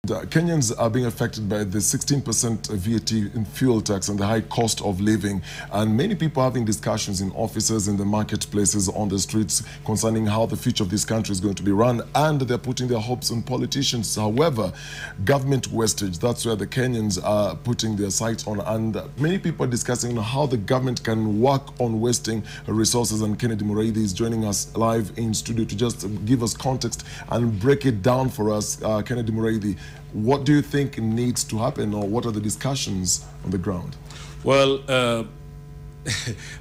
Kenyans are being affected by the 16% VAT in fuel tax and the high cost of living. And many people are having discussions in offices, in the marketplaces, on the streets concerning how the future of this country is going to be run. And they're putting their hopes on politicians. However, government wastage, that's where the Kenyans are putting their sights on. And many people are discussing how the government can work on wasting resources. And Kennedy Muraidhi is joining us live in studio to just give us context and break it down for us. Kennedy Muraidhi, what do you think needs to happen, or what are the discussions on the ground? Well,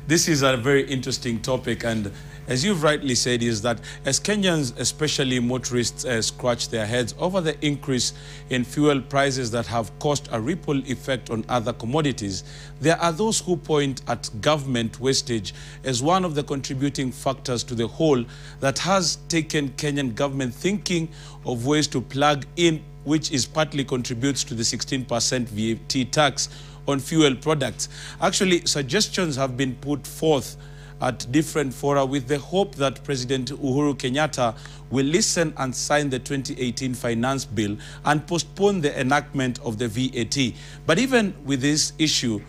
this is a very interesting topic, and as you've rightly said, is that as Kenyans, especially motorists, scratch their heads over the increase in fuel prices that have caused a ripple effect on other commodities, there are those who point at government wastage as one of the contributing factors to the whole that has taken Kenyan government thinking of ways to plug in, which is partly contributes to the 16% VAT tax on fuel products. Actually, suggestions have been put forth at different fora with the hope that President Uhuru Kenyatta will listen and sign the 2018 finance bill and postpone the enactment of the VAT. But even with this issue,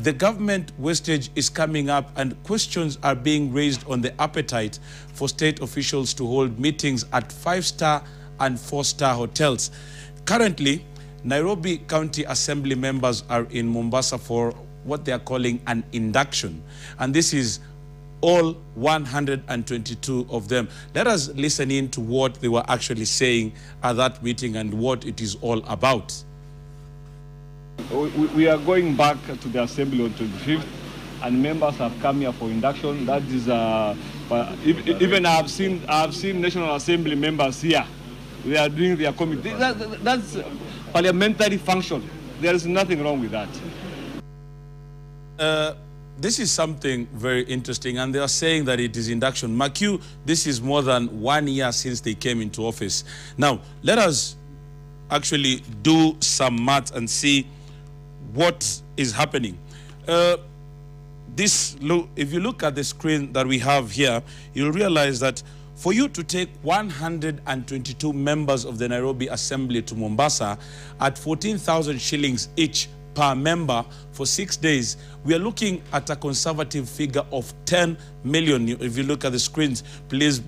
the government wastage is coming up and questions are being raised on the appetite for state officials to hold meetings at 5-star and 4-star hotels. Currently, Nairobi County Assembly members are in Mombasa for what they are calling an induction. And this is all 122 of them. Let us listen in to what they were actually saying at that meeting and what it is all about. We are going back to the assembly on 25th, and members have come here for induction. That is, even I have seen National Assembly members here. They are doing their committee. That's parliamentary function. There is nothing wrong with that. This is something very interesting, and they are saying that it is induction. Mark you, this is more than 1 year since they came into office. Now, let us actually do some math and see what is happening. If you look at the screen that we have here, you'll realize that for you to take 122 members of the Nairobi Assembly to Mombasa at 14,000 shillings each per member for 6 days, we are looking at a conservative figure of 10 million. If you look at the screens, please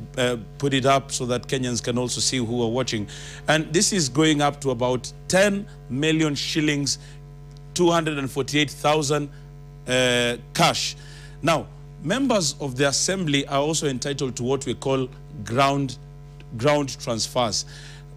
put it up so that Kenyans can also see who are watching. And this is going up to about 10 million shillings, 248,000 cash. Now, members of the assembly are also entitled to what we call ground transfers.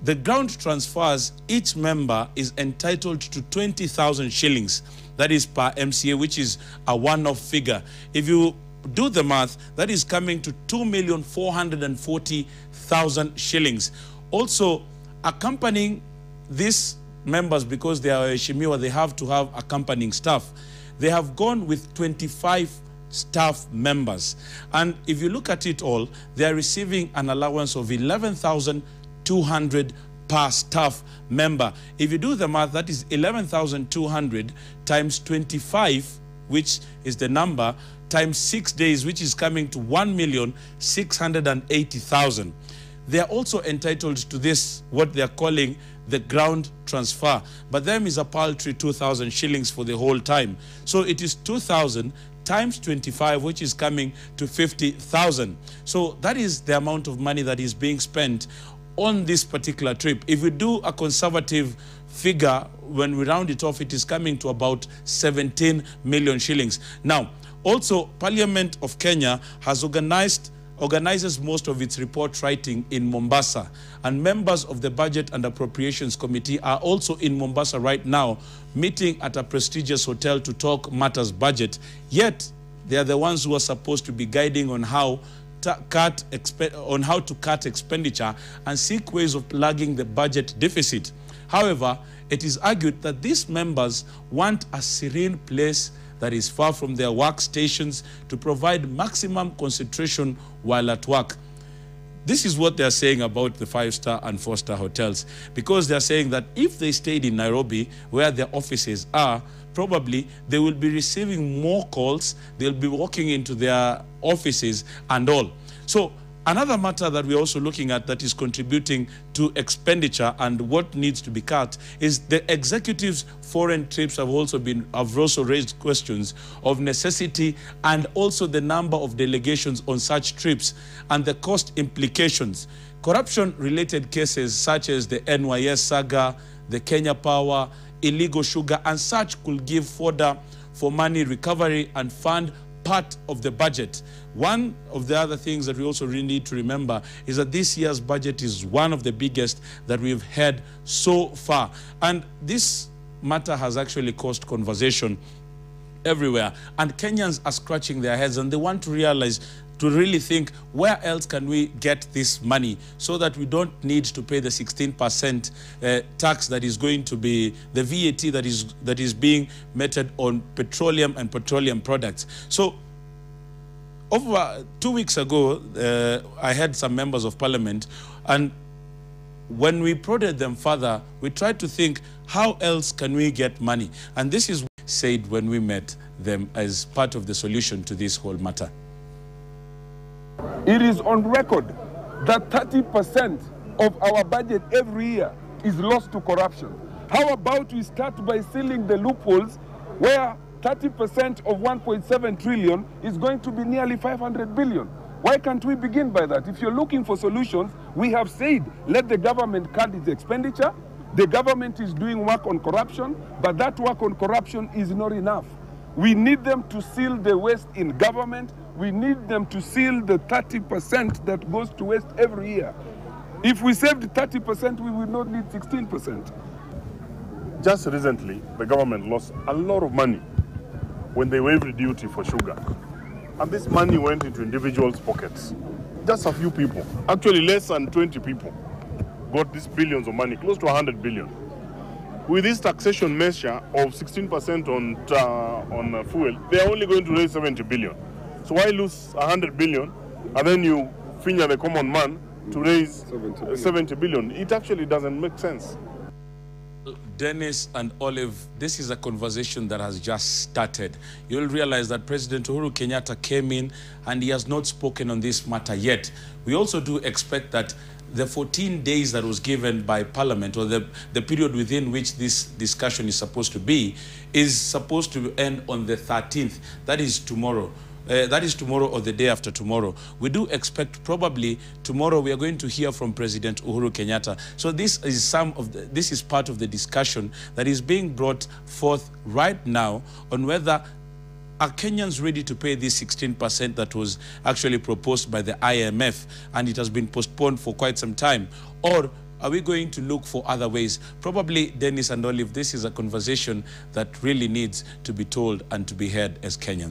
The ground transfers, each member is entitled to 20,000 shillings. That is per MCA, which is a one-off figure. If you do the math, that is coming to 2,440,000 shillings. Also, accompanying these members, because they are Shimiwa, they have to have accompanying staff. They have gone with 25 staff members. And if you look at it all, they are receiving an allowance of 11,200 per staff member. If you do the math, that is 11,200 times 25, which is the number, times 6 days, which is coming to 1,680,000. They are also entitled to this, what they are calling the ground transfer. But them is a paltry 2,000 shillings for the whole time. So it is 2,000 times 25, which is coming to 50,000. So that is the amount of money that is being spent on this particular trip. If we do a conservative figure, when we round it off, it is coming to about 17 million shillings. Now, also, Parliament of Kenya has organizes most of its report writing in Mombasa, and members of the Budget and Appropriations Committee are also in Mombasa right now, meeting at a prestigious hotel to talk matters budget. Yet, they are the ones who are supposed to be guiding on how to cut expenditure and seek ways of plugging the budget deficit. However, it is argued that these members want a serene place that is far from their workstations to provide maximum concentration while at work. This is what they're saying about the 5-star and 4-star hotels, because they're saying that if they stayed in Nairobi, where their offices are, probably they will be receiving more calls, they'll be walking into their offices and all. So Another matter that we're also looking at that is contributing to expenditure and what needs to be cut is the executive's foreign trips have also raised questions of necessity and also the number of delegations on such trips and the cost implications. Corruption-related cases such as the NYS saga, the Kenya Power, illegal sugar, and such could give fodder for money recovery and fund part of the budget. One of the other things that we also really need to remember is that this year's budget is one of the biggest that we've had so far. And this matter has actually caused conversation everywhere. And Kenyans are scratching their heads and they want to realize, to really think, where else can we get this money so that we don't need to pay the 16% tax that is going to be the VAT that is being meted on petroleum and petroleum products. So over 2 weeks ago, I had some members of parliament, and when we prodded them further, we tried to think, how else can we get money? And this is what we said when we met them as part of the solution to this whole matter. It is on record that 30% of our budget every year is lost to corruption. How about we start by sealing the loopholes where 30% of 1.7 trillion is going to be nearly 500 billion? Why can't we begin by that? If you're looking for solutions, we have said, let the government cut its expenditure. The government is doing work on corruption, but that work on corruption is not enough. We need them to seal the waste in government. We need them to seal the 30% that goes to waste every year. If we saved 30%, we would not need 16%. Just recently, the government lost a lot of money when they waived duty for sugar. And this money went into individuals' pockets. Just a few people, actually less than 20 people, got these billions of money, close to 100 billion. With this taxation measure of 16% on fuel, they are only going to raise 70 billion. So why lose 100 billion and then you finger the common man to raise 70 billion? It actually doesn't make sense. Dennis and Olive, this is a conversation that has just started. You'll realize that President Uhuru Kenyatta came in and he has not spoken on this matter yet. We also do expect that the 14 days that was given by Parliament, or the period within which this discussion is supposed to be, is supposed to end on the 13th. That is tomorrow. That is tomorrow or the day after tomorrow. We do expect probably tomorrow we are going to hear from President Uhuru Kenyatta. So this is part of the discussion that is being brought forth right now on whether are Kenyans ready to pay this 16% that was actually proposed by the IMF and it has been postponed for quite some time? Or are we going to look for other ways? Probably, Dennis and Olive, this is a conversation that really needs to be told and to be heard as Kenyans.